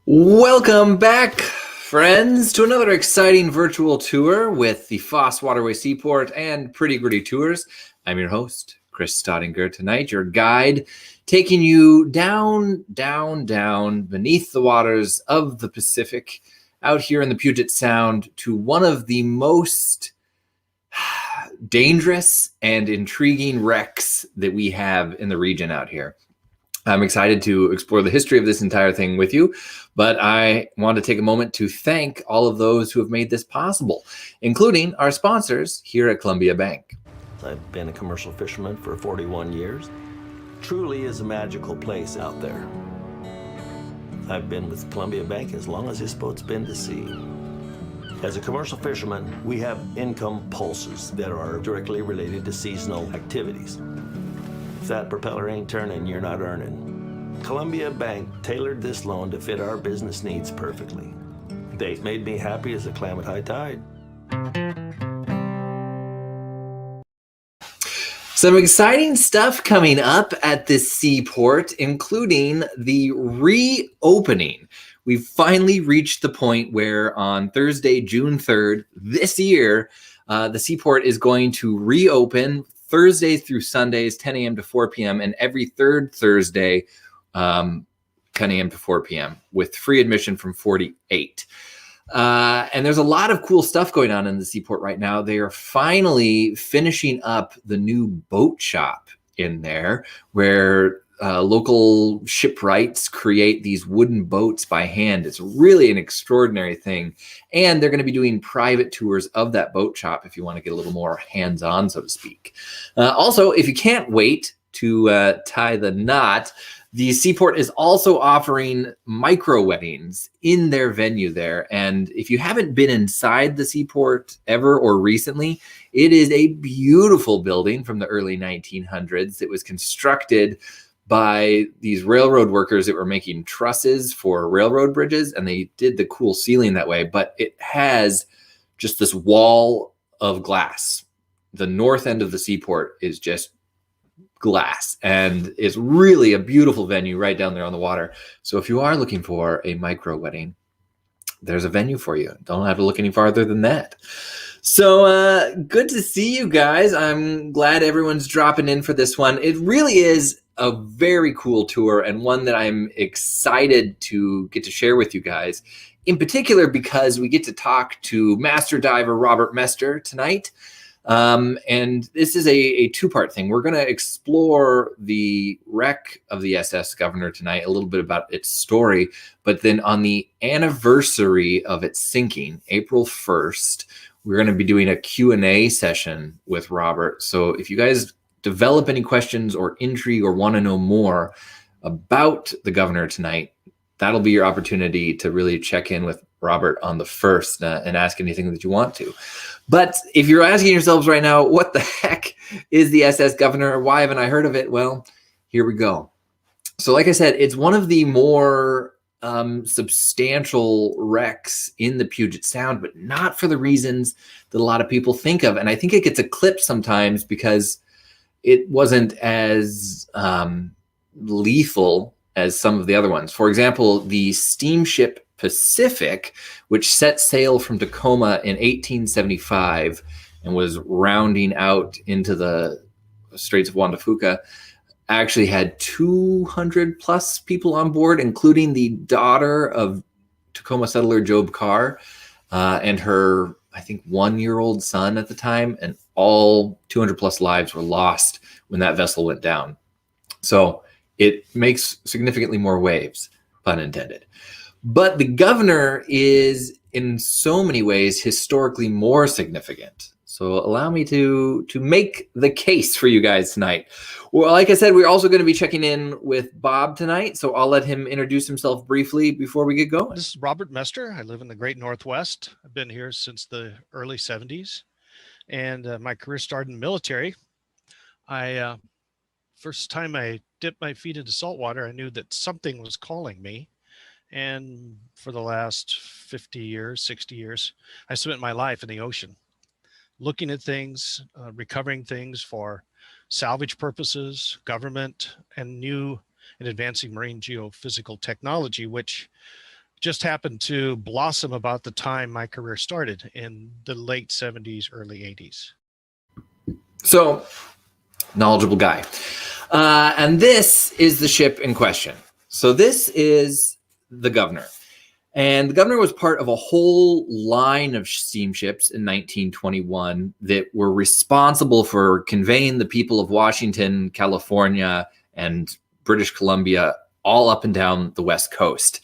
Welcome back, friends, to another exciting virtual tour with the Foss, Waterway, Seaport, and Pretty Gritty Tours. I'm your host, Chris Staudinger, tonight, your guide, taking you down beneath the waters of the Pacific, out here in the Puget Sound, to one of the most dangerous and intriguing wrecks that we have in the region out here. I'm excited to explore the history of this entire thing with you, but I want to take a moment to thank all of those who have made this possible, including our sponsors here at Columbia Bank. I've been a commercial fisherman for 41 years. Truly is a magical place out there. I've been with Columbia Bank as long as this boat's been to sea. As a commercial fisherman, we have income pulses that are directly related to seasonal activities. If that propeller ain't turning, you're not earning. Columbia Bank tailored this loan to fit our business needs perfectly. They made me happy as a clam at high tide. Some exciting stuff coming up at this seaport, including the reopening. We've finally reached the point where on Thursday, June 3rd, this year, the seaport is going to reopen Thursdays through Sundays, 10 a.m. to 4 p.m., and every third Thursday, 10 a.m. to 4 p.m., with free admission from 48. And there's a lot of cool stuff going on in the seaport right now. They are finally finishing up the new boat shop in there, where local shipwrights create these wooden boats by hand. It's really an extraordinary thing. And they're going to be doing private tours of that boat shop if you want to get a little more hands-on, so to speak. Also, if you can't wait to tie the knot, the Seaport is also offering micro weddings in their venue there. And if you haven't been inside the Seaport ever or recently, it is a beautiful building from the early 1900s. It was constructed by these railroad workers that were making trusses for railroad bridges, and they did the cool ceiling that way, but it has just this wall of glass. The north end of the Seaport is just glass, and it's really a beautiful venue right down there on the water. So if you are looking for a micro wedding, there's a venue for you. Don't have to look any farther than that. So good to see you guys. I'm glad everyone's dropping in for this one. It really is a very cool tour, and one that I'm excited to get to share with you guys, in particular because we get to talk to master diver Robert Mester tonight. And this is a two-part thing. We're going to explore the wreck of the SS Governor tonight, a little bit about its story, but then on the anniversary of its sinking, April 1st, we're going to be doing a Q&A session with Robert. So if you guys develop any questions or intrigue or want to know more about the Governor tonight, that'll be your opportunity to really check in with Robert on the 1st and ask anything that you want to. But if you're asking yourselves right now, what the heck is the SS Governor? Why haven't I heard of it? Well, here we go. So like I said, it's one of the more substantial wrecks in the Puget Sound, but not for the reasons that a lot of people think of. And I think it gets eclipsed sometimes because it wasn't as lethal as some of the other ones. For example, the steamship Pacific, which set sail from Tacoma in 1875 and was rounding out into the Straits of Juan de Fuca, actually had 200 plus people on board, including the daughter of Tacoma settler Job Carr and her, I think, 1-year-old son at the time, and all 200 plus lives were lost when that vessel went down. So it makes significantly more waves, pun intended. But the Governor is in so many ways historically more significant. So allow me to make the case for you guys tonight. Well, like I said, we're also going to be checking in with Bob tonight. So I'll let him introduce himself briefly before we get going. This is Robert Mester. I live in the Great Northwest. I've been here since the early 70s. And my career started in the military. First time I dipped my feet into saltwater, I knew that something was calling me. And for the last 50 years, 60 years, I spent my life in the ocean, looking at things, recovering things for salvage purposes, government, and new and advancing marine geophysical technology, which just happened to blossom about the time my career started in the late 70s, early 80s. So, knowledgeable guy. And this is the ship in question. So this is the Governor. And the Governor was part of a whole line of steamships in 1921 that were responsible for conveying the people of Washington, California, and British Columbia all up and down the West Coast.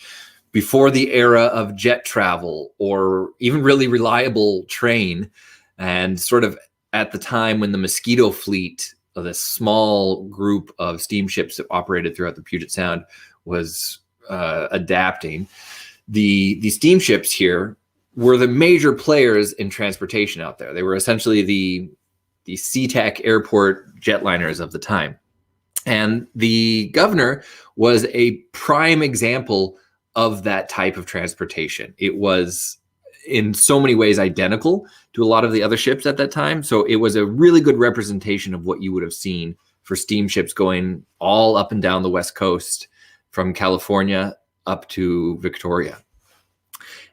Before the era of jet travel or even really reliable train, and sort of at the time when the Mosquito fleet, this small group of steamships that operated throughout the Puget Sound, was adapting. The steamships here were the major players in transportation out there. They were essentially the SeaTac airport jetliners of the time. And the Governor was a prime example of that type of transportation. It was in so many ways identical to a lot of the other ships at that time. So it was a really good representation of what you would have seen for steamships going all up and down the West Coast from California up to Victoria.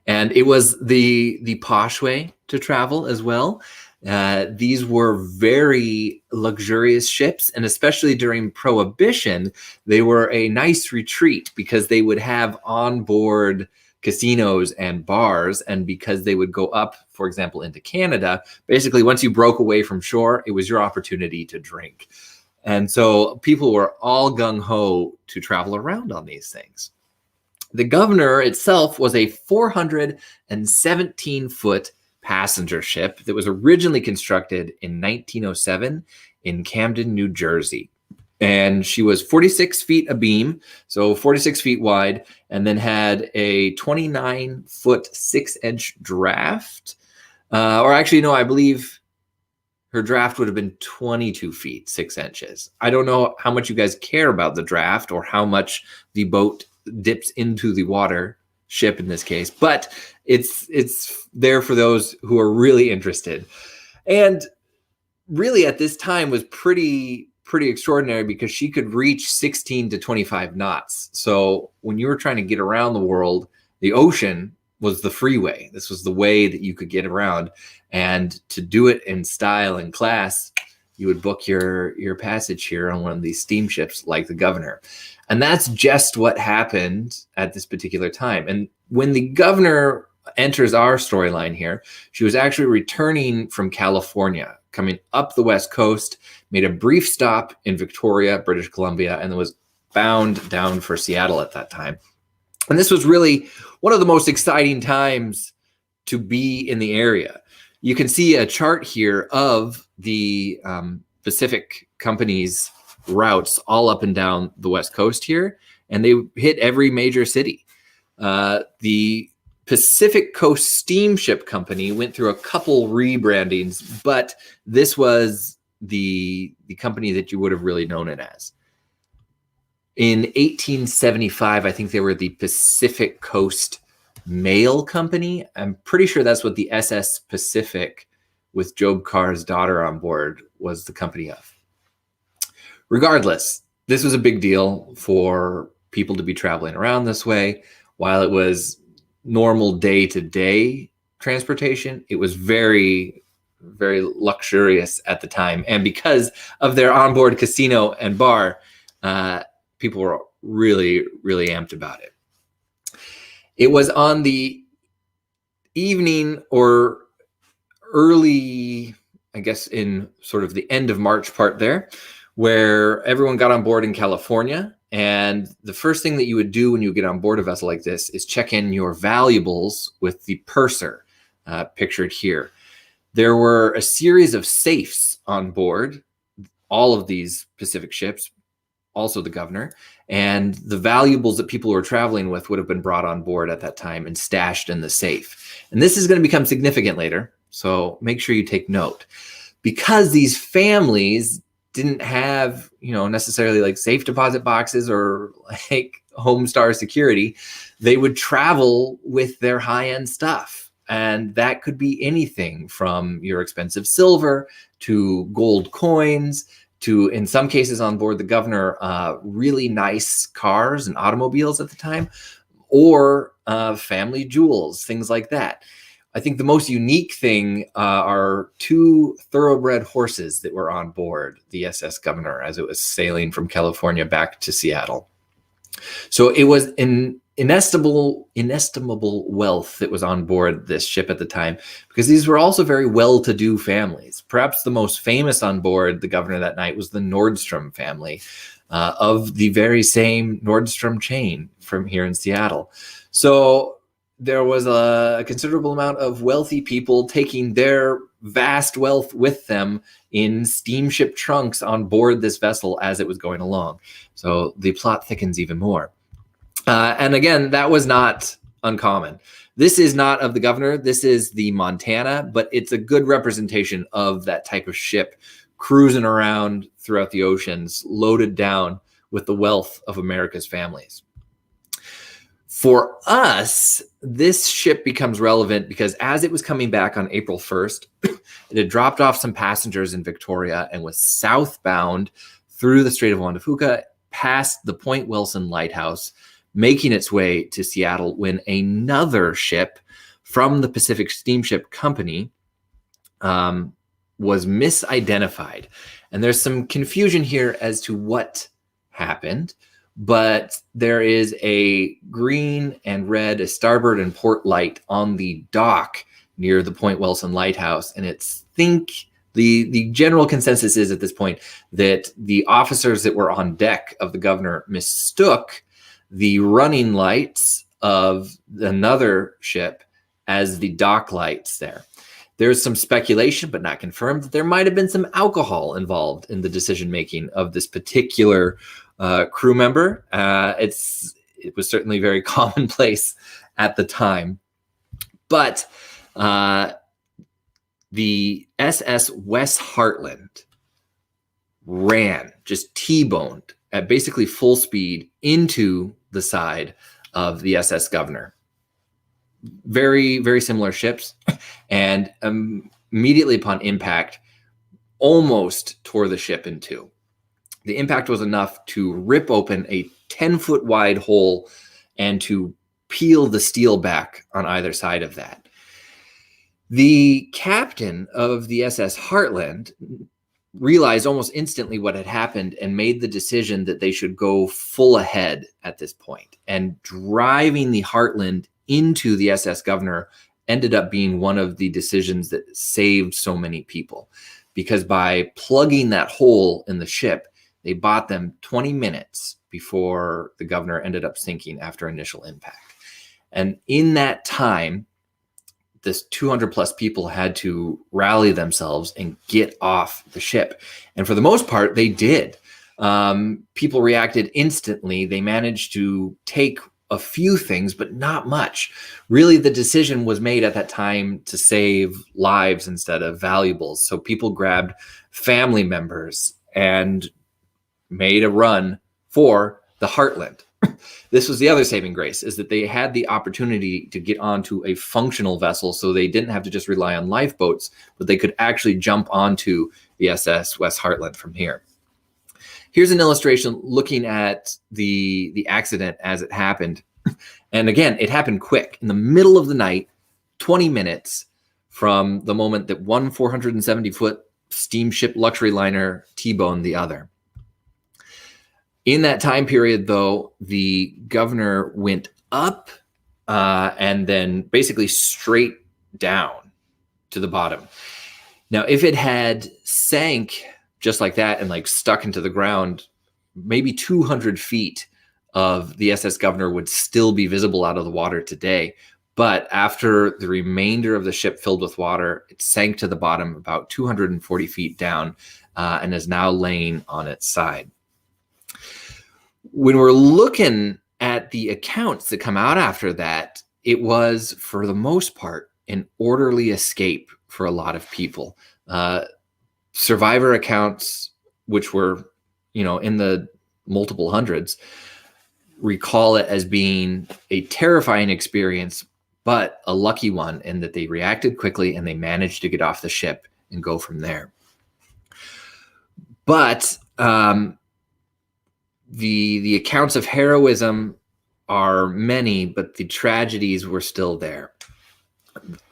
And it was the posh way to travel as well. These were very luxurious ships, and especially during Prohibition, they were a nice retreat because they would have onboard casinos and bars, and because they would go up, for example, into Canada, basically once you broke away from shore, it was your opportunity to drink. And so people were all gung-ho to travel around on these things. The Governor itself was a 417-foot passenger ship that was originally constructed in 1907 in Camden, New Jersey. And she was 46 feet abeam, so 46 feet wide, and then had a 29-foot 6-inch draft. Or actually, no, I believe her draft would have been 22 feet, 6 inches. I don't know how much you guys care about the draft or how much the boat dips into the water, ship in this case, but it's there for those who are really interested. And really at this time was pretty extraordinary because she could reach 16 to 25 knots. So when you were trying to get around the world, the ocean was the freeway. This was the way that you could get around. And to do it in style and class, you would book your passage here on one of these steamships like the Governor. And that's just what happened at this particular time. And when the Governor enters our storyline here, she was actually returning from California, coming up the West Coast, made a brief stop in Victoria, British Columbia, and then was bound down for Seattle at that time. And this was really one of the most exciting times to be in the area. You can see a chart here of the Pacific Company's routes all up and down the West Coast here, and they hit every major city. The Pacific Coast Steamship Company went through a couple rebrandings, but this was the company that you would have really known it as. In 1875, I think they were the Pacific Coast Mail Company. I'm pretty sure that's what the SS Pacific with Job Carr's daughter on board was the company of. Regardless, this was a big deal for people to be traveling around this way. While it was normal day-to-day transportation, it was very, very luxurious at the time. And because of their onboard casino and bar, people were really, really amped about it. It was on the evening or early, I guess, in sort of the end of March part there, where everyone got on board in California. And the first thing that you would do when you get on board a vessel like this is check in your valuables with the purser, pictured here. There were a series of safes on board all of these Pacific ships, also the Governor, and the valuables that people were traveling with would have been brought on board at that time and stashed in the safe. And this is going to become significant later, so make sure you take note. Because these families didn't have, necessarily like safe deposit boxes or like Homestar security, they would travel with their high-end stuff. And that could be anything from your expensive silver to gold coins to, in some cases on board the Governor, really nice cars and automobiles at the time, or family jewels, things like that. I think the most unique thing are 2 thoroughbred horses that were on board the SS Governor as it was sailing from California back to Seattle. So it was an inestimable wealth that was on board this ship at the time, because these were also very well-to-do families. Perhaps the most famous on board the Governor that night was the Nordstrom family, of the very same Nordstrom chain from here in Seattle. So there was a considerable amount of wealthy people taking their vast wealth with them in steamship trunks on board this vessel as it was going along. So the plot thickens even more. And again, that was not uncommon. This is not of the Governor. This is the Montana, but it's a good representation of that type of ship cruising around throughout the oceans, loaded down with the wealth of America's families. For us, this ship becomes relevant because as it was coming back on April 1st, it had dropped off some passengers in Victoria and was southbound through the Strait of Juan de Fuca, past the Point Wilson Lighthouse, making its way to Seattle when another ship from the Pacific Steamship Company was misidentified. And there's some confusion here as to what happened, but there is a green and red starboard and port light on the dock near the Point Wilson Lighthouse. And it's the general consensus is at this point that the officers that were on deck of the Governor mistook the running lights of another ship as the dock lights there. There's some speculation, but not confirmed, that there might have been some alcohol involved in the decision-making of this particular crew member. It was certainly very commonplace at the time. But the SS West Hartland ran, just T-boned at basically full speed into the side of the SS Governor. Very, very similar ships. And immediately upon impact, almost tore the ship in two. The impact was enough to rip open a 10-foot wide hole and to peel the steel back on either side of that. The captain of the SS Hartland realized almost instantly what had happened and made the decision that they should go full ahead at this point. And driving the Hartland into the SS Governor ended up being one of the decisions that saved so many people, because by plugging that hole in the ship, they bought them 20 minutes before the Governor ended up sinking after initial impact. And in that time, this 200 plus people had to rally themselves and get off the ship. And for the most part, they did. People reacted instantly. They managed to take a few things, but not much. Really, the decision was made at that time to save lives instead of valuables. So people grabbed family members and made a run for the Hartland. This was the other saving grace, is that they had the opportunity to get onto a functional vessel, so they didn't have to just rely on lifeboats, but they could actually jump onto the SS West Hartland from here. Here's an illustration looking at the accident as it happened. And again, it happened quick. In the middle of the night, 20 minutes from the moment that one 470-foot steamship luxury liner T-boned the other. In that time period, though, the Governor went up and then basically straight down to the bottom. Now, if it had sank just like that and like stuck into the ground, maybe 200 feet of the SS Governor would still be visible out of the water today. But after the remainder of the ship filled with water, it sank to the bottom about 240 feet down and is now laying on its side. When we're looking at the accounts that come out after that, it was, for the most part, an orderly escape for a lot of people. Survivor accounts, which were, in the multiple hundreds, recall it as being a terrifying experience, but a lucky one in that they reacted quickly and they managed to get off the ship and go from there. But the accounts of heroism are many, but the tragedies were still there.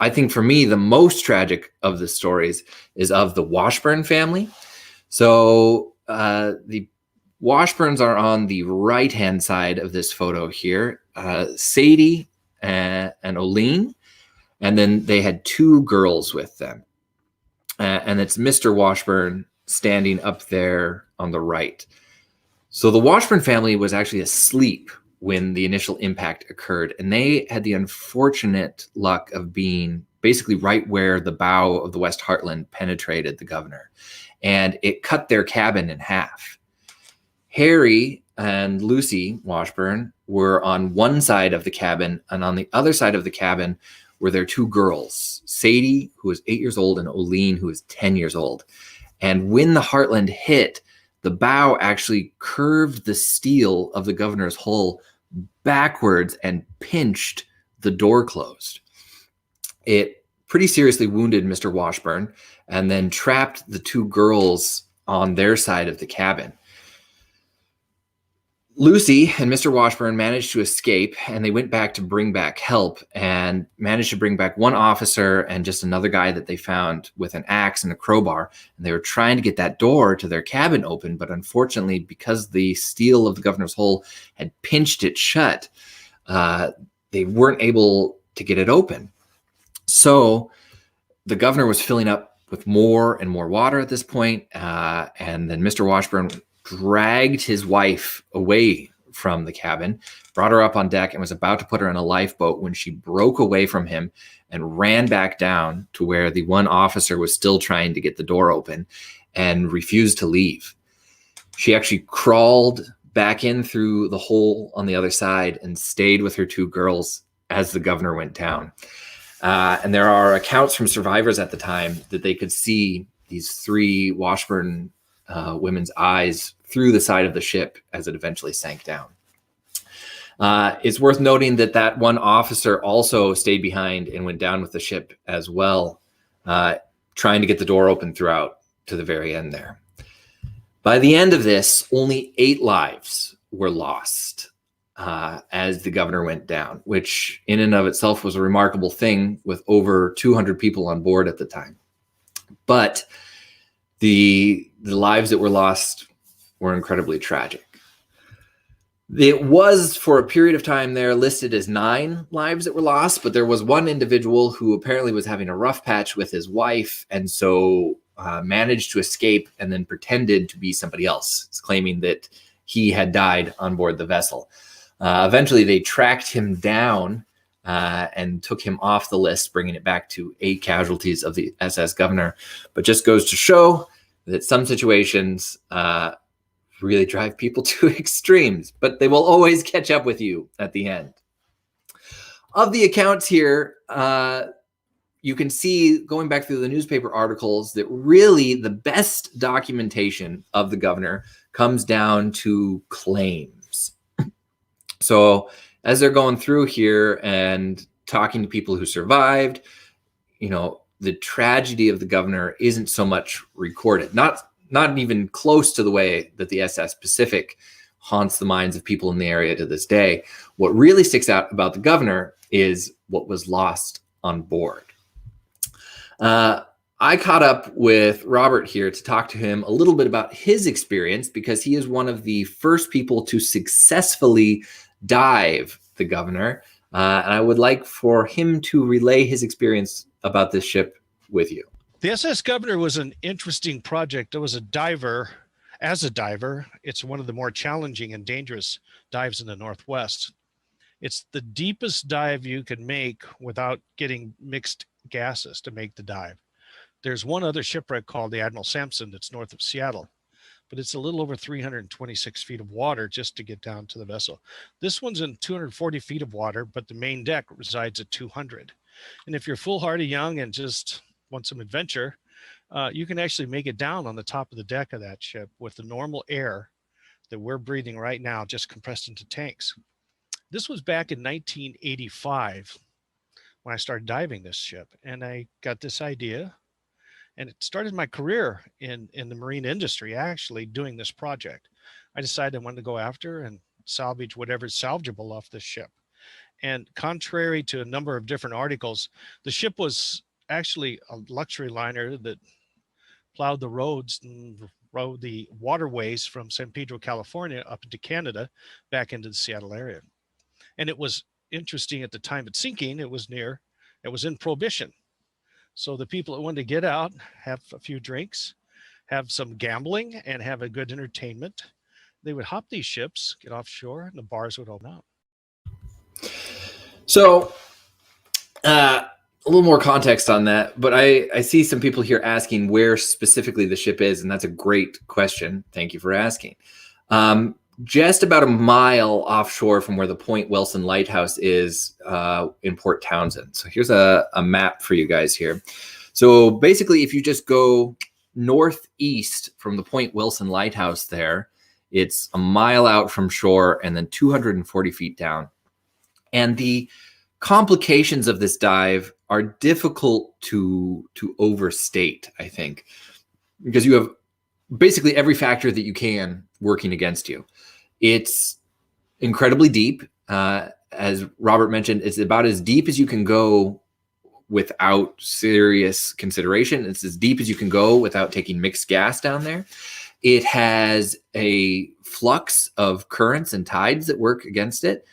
I think for me, the most tragic of the stories is of the Washburn family. So the Washburns are on the right-hand side of this photo here. Sadie and Oline, and then they had two girls with them. And it's Mr. Washburn standing up there on the right. So the Washburn family was actually asleep when the initial impact occurred, and they had the unfortunate luck of being basically right where the bow of the West Hartland penetrated the Governor, and it cut their cabin in half. Harry and Lucy Washburn were on one side of the cabin, and on the other side of the cabin were their two girls, Sadie, who was 8 years old, and Oline, who was 10 years old. And when the Hartland hit, the bow actually curved the steel of the Governor's hull backwards and pinched the door closed. It pretty seriously wounded Mr. Washburn and then trapped the two girls on their side of the cabin. Lucy and Mr. Washburn managed to escape, and they went back to bring back help and managed to bring back one officer and just another guy that they found with an axe and a crowbar. And they were trying to get that door to their cabin open, but unfortunately, because the steel of the Governor's hull had pinched it shut, they weren't able to get it open. So the Governor was filling up with more and more water at this point, and then Mr. Washburn dragged his wife away from the cabin, brought her up on deck, and was about to put her in a lifeboat when she broke away from him and ran back down to where the one officer was still trying to get the door open and refused to leave. She actually crawled back in through the hole on the other side and stayed with her two girls as the Governor went down. And there are accounts from survivors at the time that they could see these three Washburn women's eyes through the side of the ship as it eventually sank down. It's worth noting that that one officer also stayed behind and went down with the ship as well, trying to get the door open throughout to the very end there. By the end of this, only 8 lives were lost as the Governor went down, which in and of itself was a remarkable thing with over 200 people on board at the time. But the lives that were lost were incredibly tragic. It was, for a period of time there, listed as 9 lives that were lost, but there was one individual who apparently was having a rough patch with his wife, and so managed to escape and then pretended to be somebody else, claiming that he had died on board the vessel. Eventually, they tracked him down and took him off the list, bringing it back to 8 casualties of the SS Governor. But just goes to show that some situations really drive people to extremes, but they will always catch up with you at the end. Of the accounts here, you can see, going back through the newspaper articles, that really the best documentation of the Governor comes down to claims. So as they're going through here and talking to people who survived, you know, the tragedy of the Governor isn't so much recorded, not even close to the way that the SS Pacific haunts the minds of people in the area to this day. What really sticks out about the Governor is what was lost on board. I caught up with Robert here to talk to him a little bit about his experience, because he is one of the first people to successfully dive the Governor. And I would like for him to relay his experience about this ship with you. The SS Governor was an interesting project. I was a diver. As a diver, it's one of the more challenging and dangerous dives in the Northwest. It's the deepest dive you can make without getting mixed gases to make the dive. There's one other shipwreck called the Admiral Sampson that's north of Seattle, but it's a little over 326 feet of water just to get down to the vessel. This one's in 240 feet of water, but the main deck resides at 200. And if you're foolhardy young and just want some adventure, you can actually make it down on the top of the deck of that ship with the normal air that we're breathing right now, just compressed into tanks. This was back in 1985 when I started diving this ship, and I got this idea, and it started my career in the marine industry, actually doing this project. I decided I wanted to go after and salvage whatever's salvageable off this ship. And contrary to a number of different articles, the ship was actually a luxury liner that plowed the roads and rode the waterways from San Pedro, California up into Canada, back into the Seattle area. And it was interesting at the time it's sinking, it was in Prohibition. So the people that wanted to get out, have a few drinks, have some gambling, and have a good entertainment, they would hop these ships, get offshore, and the bars would open up. So, a little more context on that, but I see some people here asking where specifically the ship is, and that's a great question. Thank you for asking. Just about a mile offshore from where the Point Wilson Lighthouse is in Port Townsend. So here's a map for you guys here. So basically, if you just go northeast from the Point Wilson Lighthouse there, it's a mile out from shore and then 240 feet down. And the complications of this dive are difficult to overstate, I think, because you have basically every factor that you can working against you. It's incredibly deep. As Robert mentioned, it's about as deep as you can go without serious consideration. It's as deep as you can go without taking mixed gas down there. It has a flux of currents and tides that work against it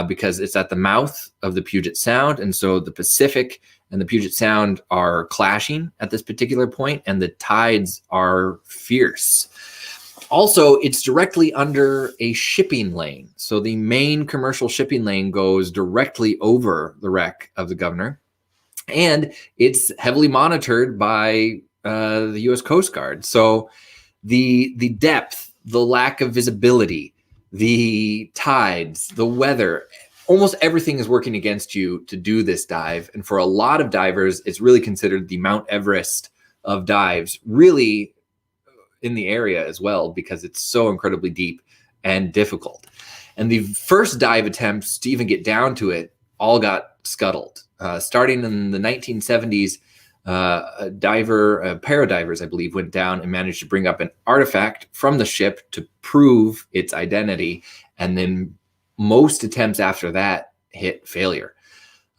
because it's at the mouth of the Puget Sound. And so the Pacific and the Puget Sound are clashing at this particular point, and the tides are fierce. Also, it's directly under a shipping lane. So the main commercial shipping lane goes directly over the wreck of the Governor. And it's heavily monitored by the U.S. Coast Guard. So the depth, the lack of visibility, the tides, the weather, almost everything is working against you to do this dive. And for a lot of divers, it's really considered the Mount Everest of dives, really in the area as well, because it's so incredibly deep and difficult. And the first dive attempts to even get down to it all got scuttled. Starting in the 1970s, paradivers, I believe, went down and managed to bring up an artifact from the ship to prove its identity. And then most attempts after that hit failure.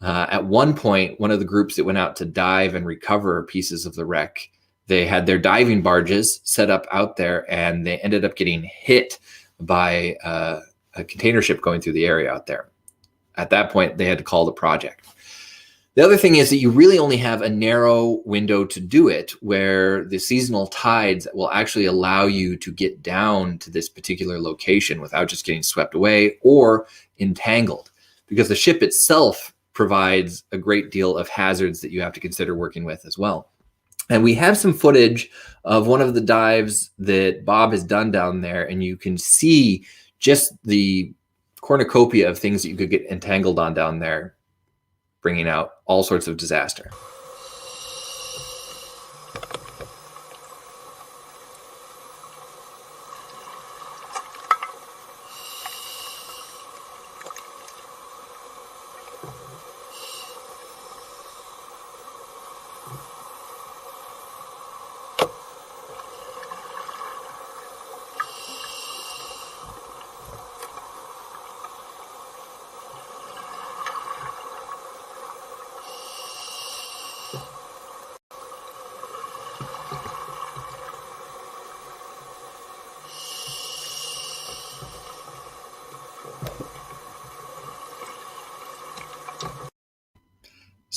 At one point, one of the groups that went out to dive and recover pieces of the wreck, they had their diving barges set up out there, and they ended up getting hit by a container ship going through the area out there. At that point, they had to call the project. The other thing is that you really only have a narrow window to do it, where the seasonal tides will actually allow you to get down to this particular location without just getting swept away or entangled, because the ship itself provides a great deal of hazards that you have to consider working with as well. And we have some footage of one of the dives that Bob has done down there, and you can see just the cornucopia of things that you could get entangled on down there, bringing out all sorts of disaster.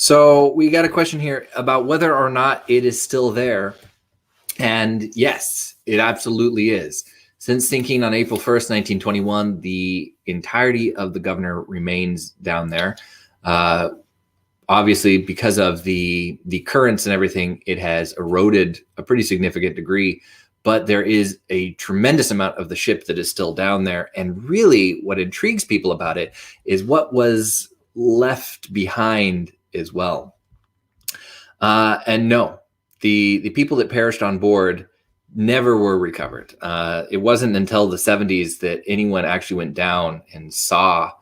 So we got a question here about whether or not it is still there. And yes, it absolutely is. Since sinking on April 1st, 1921, the entirety of the Governor remains down there. Obviously, because of the currents and everything, it has eroded a pretty significant degree, but there is a tremendous amount of the ship that is still down there. And really what intrigues people about it is what was left behind as well. And no, the people that perished on board never were recovered. It wasn't until the 70s that anyone actually went down and saw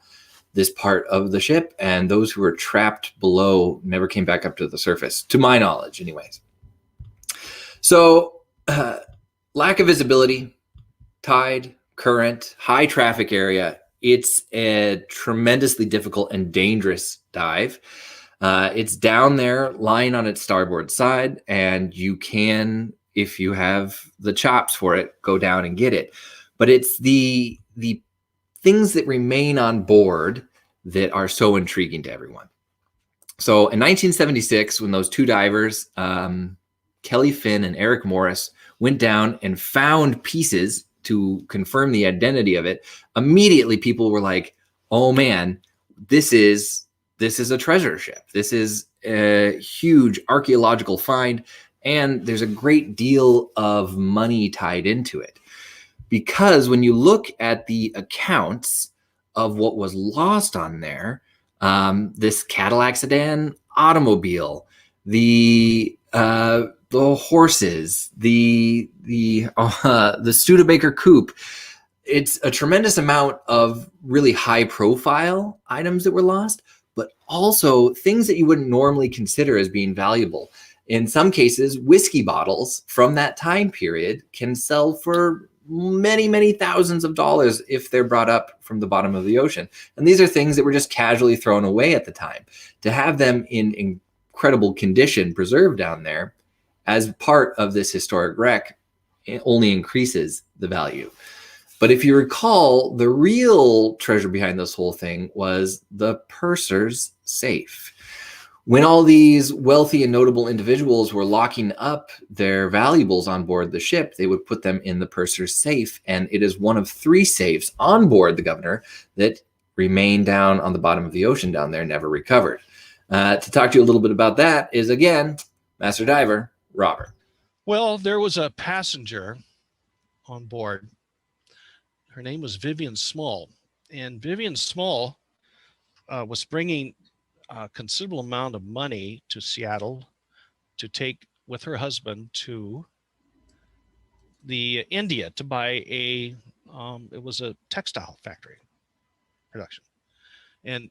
this part of the ship, and those who were trapped below never came back up to the surface, to my knowledge anyways. So lack of visibility, tide, current, high traffic area, It's a tremendously difficult and dangerous dive. It's down there lying on its starboard side, and you can, if you have the chops for it, go down and get it. But it's the things that remain on board that are so intriguing to everyone. So in 1976, when those two divers, Kelly Finn and Eric Morris, went down and found pieces to confirm the identity of it, immediately people were like, oh man, this is a treasure ship. This is a huge archaeological find, and there's a great deal of money tied into it. Because when you look at the accounts of what was lost on there, this Cadillac sedan automobile, the horses, the Studebaker coupe, it's a tremendous amount of really high profile items that were lost, but also things that you wouldn't normally consider as being valuable. In some cases, whiskey bottles from that time period can sell for many, many thousands of dollars if they're brought up from the bottom of the ocean. And these are things that were just casually thrown away at the time. To have them in incredible condition preserved down there as part of this historic wreck, it only increases the value. But if you recall, the real treasure behind this whole thing was the purser's safe. When all these wealthy and notable individuals were locking up their valuables on board the ship, they would put them in the purser's safe. And it is one of 3 safes on board the Governor that remain down on the bottom of the ocean down there, never recovered. To talk to you a little bit about that is, again, Master Diver Robert. Well, there was a passenger on board. Her name was Vivian Small. And Vivian Small was bringing a considerable amount of money to Seattle to take with her husband to the India to buy it was a textile factory production. And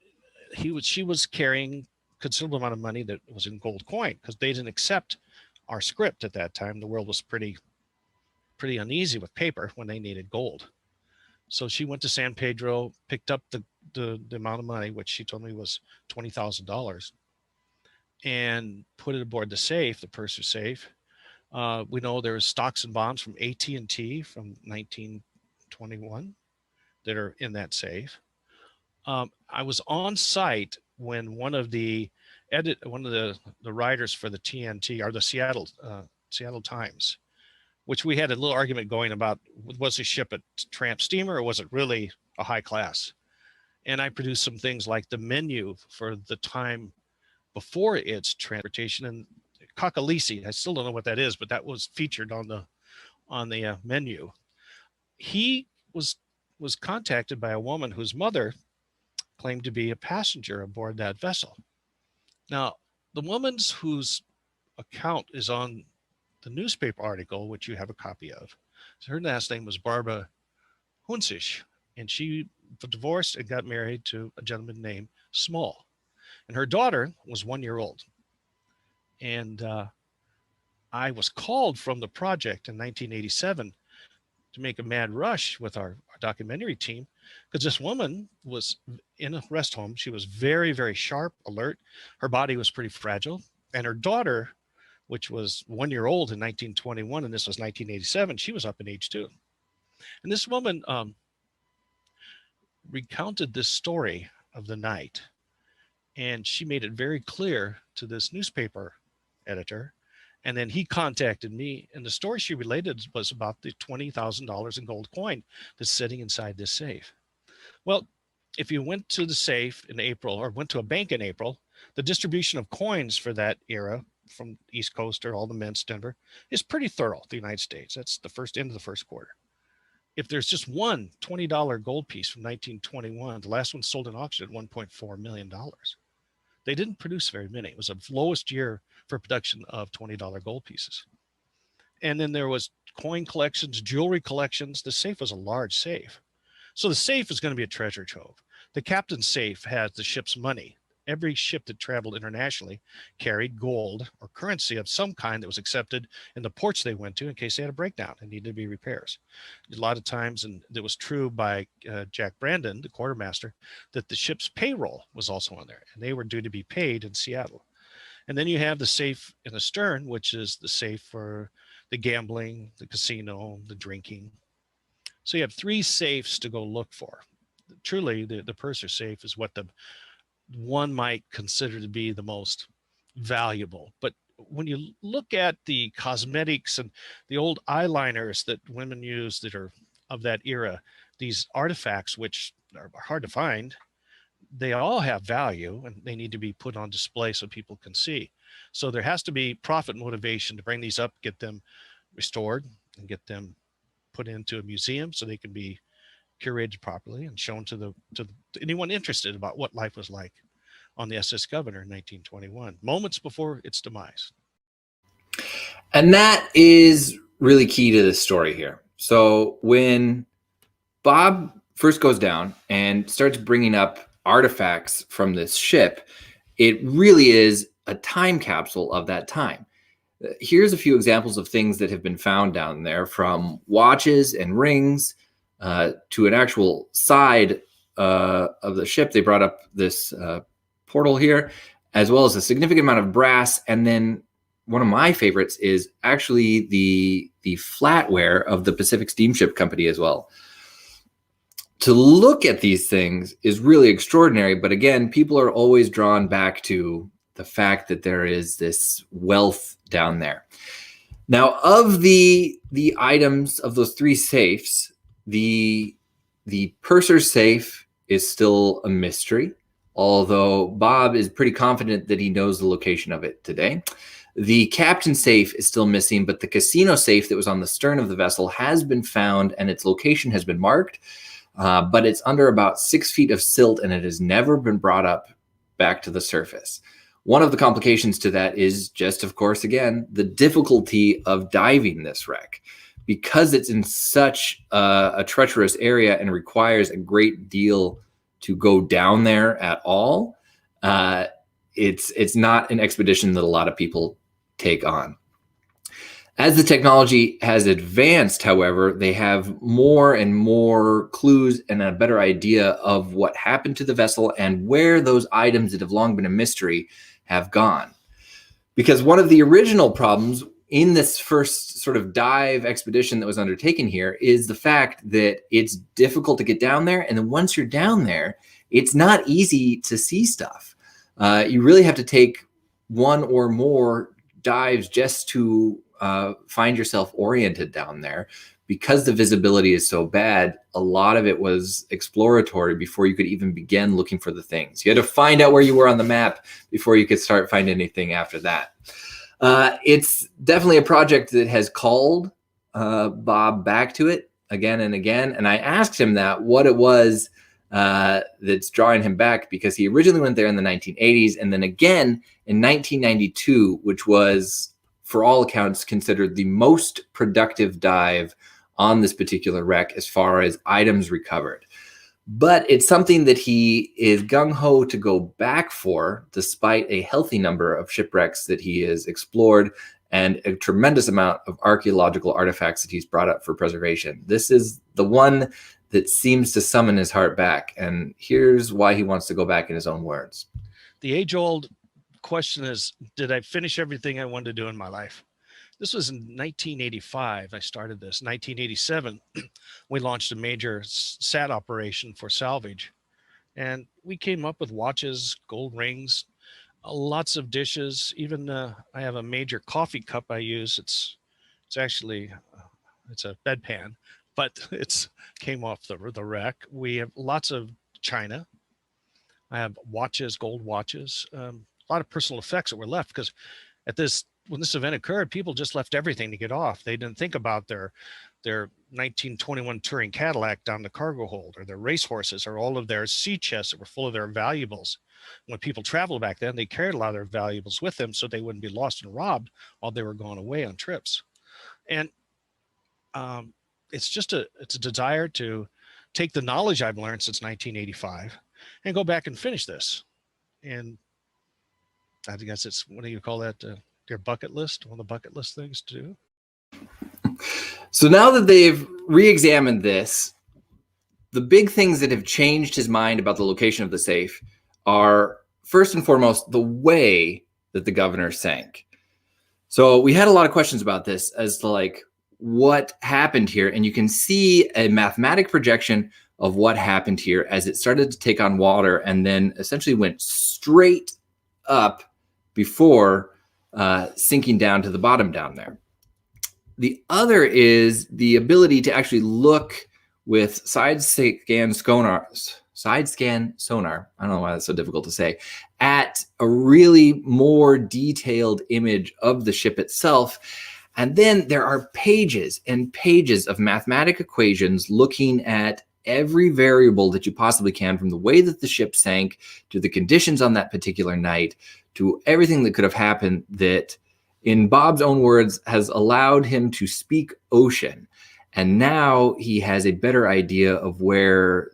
she was carrying considerable amount of money that was in gold coin, because they didn't accept our script at that time. The world was pretty uneasy with paper when they needed gold. So she went to San Pedro, picked up the amount of money, which she told me was $20,000, and put it aboard the safe, the purser's safe. We know there was stocks and bonds from AT&T from 1921 that are in that safe. I was on site when one of the writers for the TNT, or the Seattle Times, which we had a little argument going about, was the ship a tramp steamer or was it really a high class? And I produced some things like the menu for the time before its transportation, and cockalisi, I still don't know what that is, but that was featured on the menu. He was contacted by a woman whose mother claimed to be a passenger aboard that vessel. Now, the woman's whose account is on the newspaper article, which you have a copy of, her last name was Barbara Hunsisch, and she divorced and got married to a gentleman named Small. And her daughter was 1 year old. And I was called from the project in 1987 to make a mad rush with our documentary team, because this woman was in a rest home. She was very, very sharp, alert. Her body was pretty fragile. And her daughter, which was 1 year old in 1921, and this was 1987, she was up in age too. And this woman recounted this story of the night, and she made it very clear to this newspaper editor. And then he contacted me, and the story she related was about the $20,000 in gold coin that's sitting inside this safe. Well, if you went to the safe in April, or went to a bank in April, the distribution of coins for that era from East Coast or all the mints, Denver, is pretty thorough. The United States, that's the end of the first quarter. If there's just one $20 gold piece from 1921, the last one sold in auction at $1.4 million. They didn't produce very many. It was the lowest year for production of $20 gold pieces. And then there was coin collections, jewelry collections. The safe was a large safe. So the safe is going to be a treasure trove. The captain's safe has the ship's money Every ship that traveled internationally carried gold or currency of some kind that was accepted in the ports they went to in case they had a breakdown and needed to be repairs. A lot of times, and it was true by Jack Brandon, the quartermaster, that the ship's payroll was also on there, and they were due to be paid in Seattle. And then you have the safe in the stern, which is the safe for the gambling, the casino, the drinking. So you have 3 safes to go look for. Truly, the purser safe is what the one might consider to be the most valuable. But when you look at the cosmetics and the old eyeliners that women use that are of that era, these artifacts, which are hard to find, they all have value and they need to be put on display so people can see. So there has to be profit motivation to bring these up, get them restored, and get them put into a museum so they can be curated properly and shown to anyone interested about what life was like on the SS Governor in 1921, moments before its demise. And that is really key to this story here. So when Bob first goes down and starts bringing up artifacts from this ship, it really is a time capsule of that time. Here's a few examples of things that have been found down there, from watches and rings to an actual side of the ship. They brought up this portal here, as well as a significant amount of brass. And then one of my favorites is actually the flatware of the Pacific Steamship Company as well. To look at these things is really extraordinary. But again, people are always drawn back to the fact that there is this wealth down there. Now, of the items of those 3 safes, the purser safe is still a mystery, although Bob is pretty confident that he knows the location of it today. The captain safe is still missing, but the casino safe that was on the stern of the vessel has been found and its location has been marked, but it's under about 6 feet of silt and it has never been brought up back to the surface. One of the complications to that is just, of course, again, the difficulty of diving this wreck. Because it's in such a treacherous area and requires a great deal to go down there at all, it's not an expedition that a lot of people take on. As the technology has advanced, however, they have more and more clues and a better idea of what happened to the vessel and where those items that have long been a mystery have gone. Because one of the original problems in this first sort of dive expedition that was undertaken here is the fact that it's difficult to get down there. And then once you're down there, it's not easy to see stuff. You really have to take one or more dives just to find yourself oriented down there. Because the visibility is so bad, a lot of it was exploratory before you could even begin looking for the things. You had to find out where you were on the map before you could start finding anything after that. It's definitely a project that has called Bob back to it again and again. And I asked him what it was that's drawing him back, because he originally went there in the 1980s and then again in 1992, which was, for all accounts, considered the most productive dive on this particular wreck as far as items recovered. But it's something that he is gung-ho to go back for, despite a healthy number of shipwrecks that he has explored and a tremendous amount of archaeological artifacts that he's brought up for preservation. This is the one that seems to summon his heart back, and here's why he wants to go back in his own words. The age-old question is, did I finish everything I wanted to do in my life? This was in 1985. I started this. 1987, we launched a major SAT operation for Salvage. And we came up with watches, gold rings, lots of dishes. Even I have a major coffee cup I use. It's actually, it's a bedpan, but it's came off the wreck. We have lots of china. I have watches, gold watches, a lot of personal effects that were left, because when this event occurred, people just left everything to get off. They didn't think about their 1921 touring Cadillac down the cargo hold, or their racehorses, or all of their sea chests that were full of their valuables. When people traveled back then, they carried a lot of their valuables with them so they wouldn't be lost and robbed while they were going away on trips. And it's a desire to take the knowledge I've learned since 1985 and go back and finish this. And I guess it's, what do you call that? Your bucket list, one of the bucket list things to do. So now that they've re-examined this, the big things that have changed his mind about the location of the safe are, first and foremost, the way that the governor sank. So we had a lot of questions about this as to like what happened here. And you can see a mathematic projection of what happened here as it started to take on water and then essentially went straight up before sinking down to the bottom down there. The other is the ability to actually look with side scan sonar, I don't know why that's so difficult to say, at a really more detailed image of the ship itself. And then there are pages and pages of mathematic equations looking at every variable that you possibly can, from the way that the ship sank to the conditions on that particular night to everything that could have happened that, in Bob's own words, has allowed him to speak ocean. And now he has a better idea of where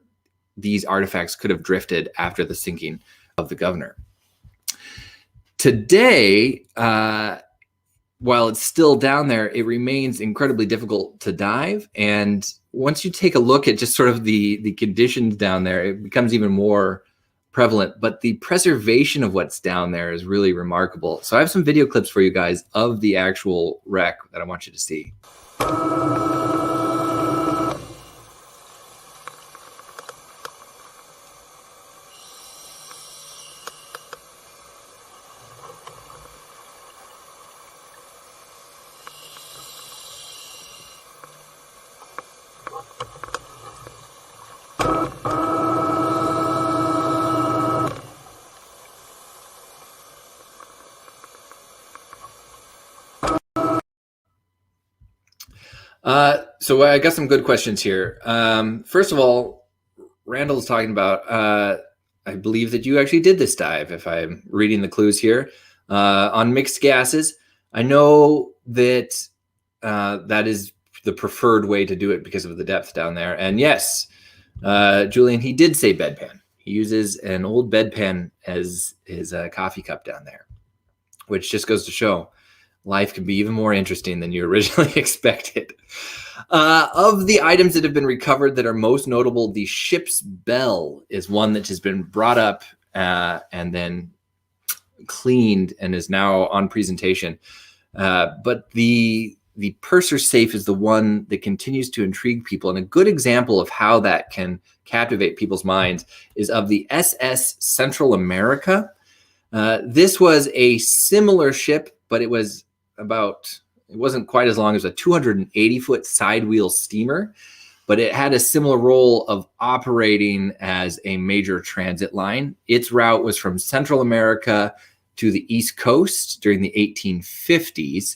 these artifacts could have drifted after the sinking of the Governor. Today, while it's still down there, it remains incredibly difficult to dive. And once you take a look at just sort of the conditions down there, it becomes even more prevalent. But the preservation of what's down there is really remarkable. So I have some video clips for you guys of the actual wreck that I want you to see. So I got some good questions here. First of all, Randall's talking about, I believe that you actually did this dive, if I'm reading the clues here, on mixed gases. I know that that is the preferred way to do it because of the depth down there. And yes, Julian, he did say bedpan. He uses an old bedpan as his coffee cup down there, which just goes to show life can be even more interesting than you originally expected. Of the items that have been recovered that are most notable, the ship's bell is one that has been brought up and then cleaned and is now on presentation. But the purser safe is the one that continues to intrigue people. And a good example of how that can captivate people's minds is of the SS Central America. This was a similar ship, but it wasn't quite as long as a 280-foot side wheel steamer, but it had a similar role of operating as a major transit line. Its route was from Central America to the East Coast during the 1850s.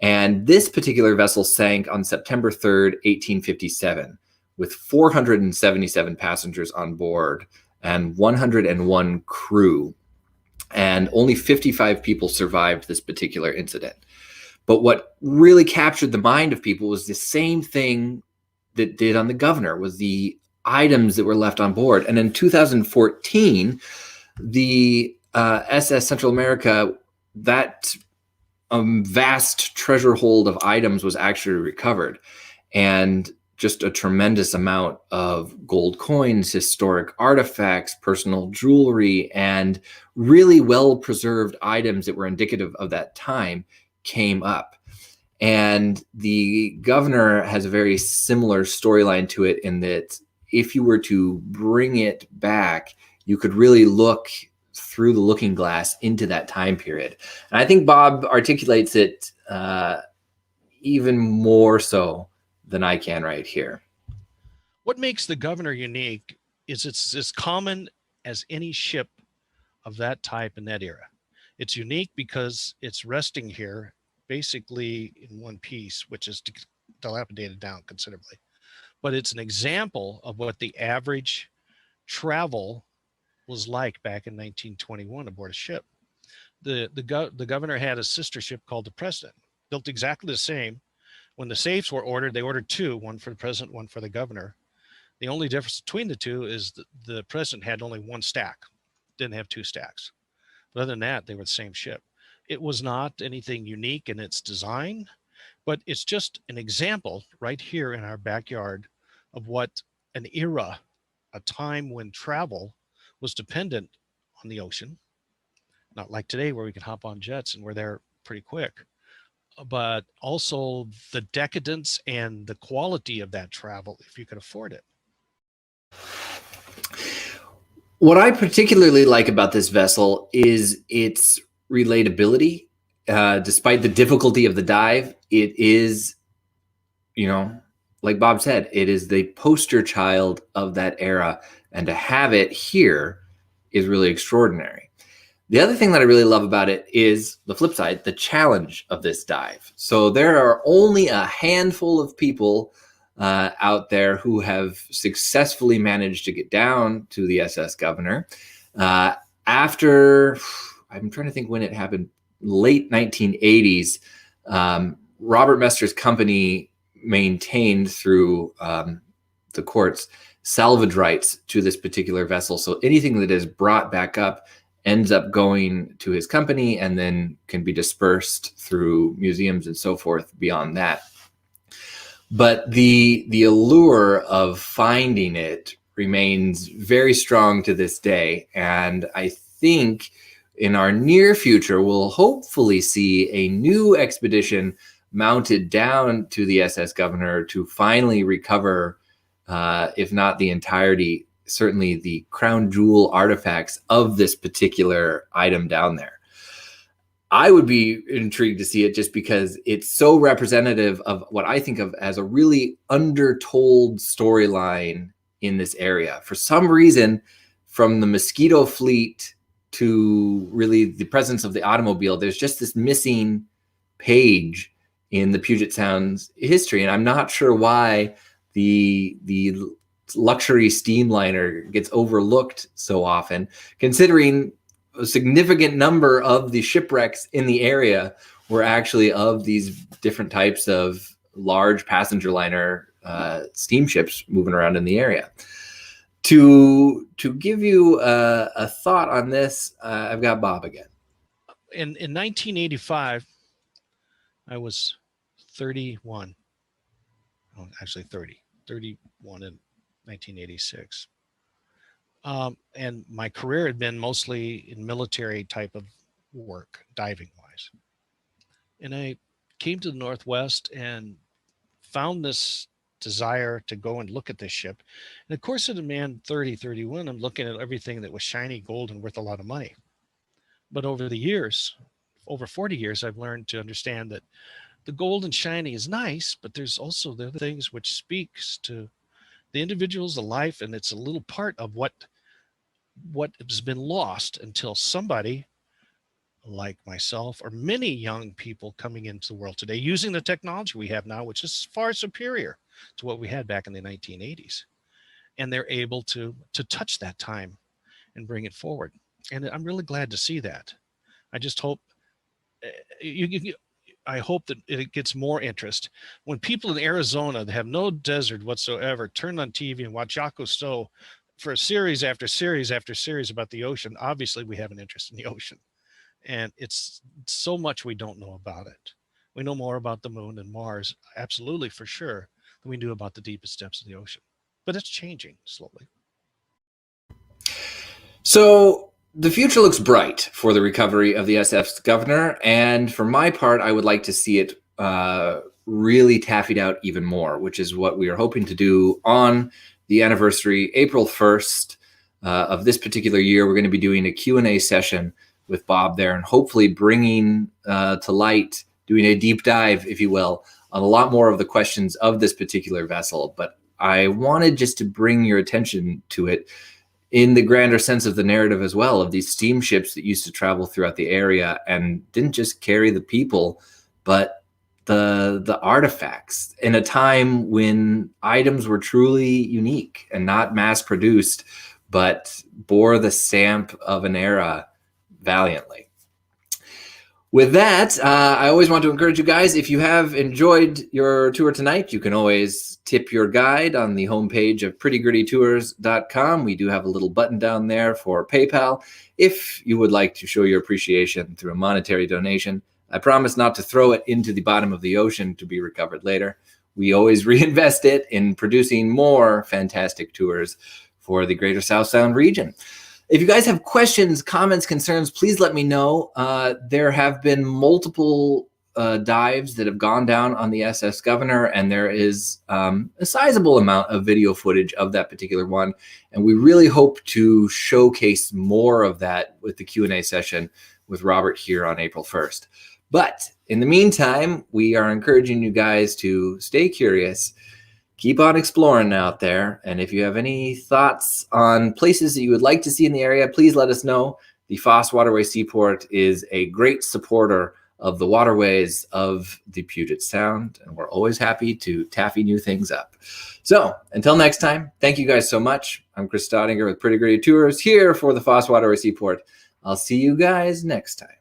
And this particular vessel sank on September 3rd, 1857, with 477 passengers on board and 101 crew. And only 55 people survived this particular incident. But what really captured the mind of people was the same thing that did on the Governor, was the items that were left on board. And in 2014, the SS Central America, that vast treasure hold of items was actually recovered. And just a tremendous amount of gold coins, historic artifacts, personal jewelry, and really well-preserved items that were indicative of that time came up. And the Governor has a very similar storyline to it, in that if you were to bring it back, you could really look through the looking glass into that time period. And I think Bob articulates it even more so than I can right here. What makes the Governor unique is it's as common as any ship of that type in that era. It's unique because it's resting here basically in one piece, which is dilapidated down considerably. But it's an example of what the average travel was like back in 1921 aboard a ship. The Governor had a sister ship called the President, built exactly the same. When the safes were ordered, they ordered two, one for the President, one for the Governor. The only difference between the two is the President had only one stack. didn't have two stacks. But other than that, they were the same ship. It was not anything unique in its design, but it's just an example right here in our backyard of what an era, a time when travel was dependent on the ocean. Not like today where we can hop on jets and we're there pretty quick, but also the decadence and the quality of that travel if you could afford it. What I particularly like about this vessel is its relatability. Despite the difficulty of the dive, it is, like Bob said, it is the poster child of that era. And to have it here is really extraordinary. The other thing that I really love about it is the flip side, the challenge of this dive. So there are only a handful of people out there who have successfully managed to get down to the SS Governor. After, I'm trying to think when it happened, late 1980s, Robert Mester's company maintained through the courts salvage rights to this particular vessel. So anything that is brought back up ends up going to his company and then can be dispersed through museums and so forth beyond that. But the allure of finding it remains very strong to this day. And I think in our near future, we'll hopefully see a new expedition mounted down to the SS Governor to finally recover, if not the entirety, certainly the crown jewel artifacts of this particular item down there. I would be intrigued to see it just because it's so representative of what I think of as a really undertold storyline in this area. For some reason, from the Mosquito fleet to really the presence of the automobile, there's just this missing page in the Puget Sound's history. And I'm not sure why the luxury steamliner gets overlooked so often, considering a significant number of the shipwrecks in the area were actually of these different types of large passenger liner steamships moving around in the area. To give you a thought on this, I've got Bob again. In 1985, I was 31. Oh, actually 31 in 1986. And my career had been mostly in military type of work, diving wise. And I came to the Northwest and found this desire to go and look at this ship. And of course, at a man 30, 31, I'm looking at everything that was shiny gold and worth a lot of money. But over the years, over 40 years, I've learned to understand that the gold and shiny is nice, but there's also the other things which speaks to the individual's life, and it's a little part of what has been lost until somebody like myself or many young people coming into the world today using the technology we have now, which is far superior to what we had back in the 1980s. And they're able to touch that time and bring it forward. And I'm really glad to see that. I just hope I hope that it gets more interest. When people in Arizona that have no desert whatsoever turn on TV and watch Jacques Cousteau for series after series after series about the ocean, obviously we have an interest in the ocean. And it's so much we don't know about it. We know more about the moon and Mars, absolutely for sure, than we do about the deepest depths of the ocean. But it's changing slowly. So the future looks bright for the recovery of the SS Governor. And for my part, I would like to see it really taffied out even more, which is what we are hoping to do on the anniversary, April 1st of this particular year. We're going to be doing a Q&A session with Bob there and hopefully bringing to light, doing a deep dive, if you will, on a lot more of the questions of this particular vessel. But I wanted just to bring your attention to it in the grander sense of the narrative as well, of these steamships that used to travel throughout the area and didn't just carry the people, but the artifacts in a time when items were truly unique and not mass produced, but bore the stamp of an era valiantly. With that, I always want to encourage you guys, if you have enjoyed your tour tonight, you can always tip your guide on the homepage of prettygrittytours.com. We do have a little button down there for PayPal. If you would like to show your appreciation through a monetary donation, I promise not to throw it into the bottom of the ocean to be recovered later. We always reinvest it in producing more fantastic tours for the Greater South Sound region. If you guys have questions, comments, concerns, please let me know. There have been multiple dives that have gone down on the SS Governor, and there is a sizable amount of video footage of that particular one. And we really hope to showcase more of that with the Q&A session with Robert here on April 1st. But in the meantime, we are encouraging you guys to stay curious, keep on exploring out there. And if you have any thoughts on places that you would like to see in the area, please let us know. The Foss Waterway Seaport is a great supporter of the waterways of the Puget Sound, and we're always happy to taffy new things up. So until next time, thank you guys so much. I'm Chris Staudinger with Pretty Gritty Tours here for the Foss Waterway Seaport. I'll see you guys next time.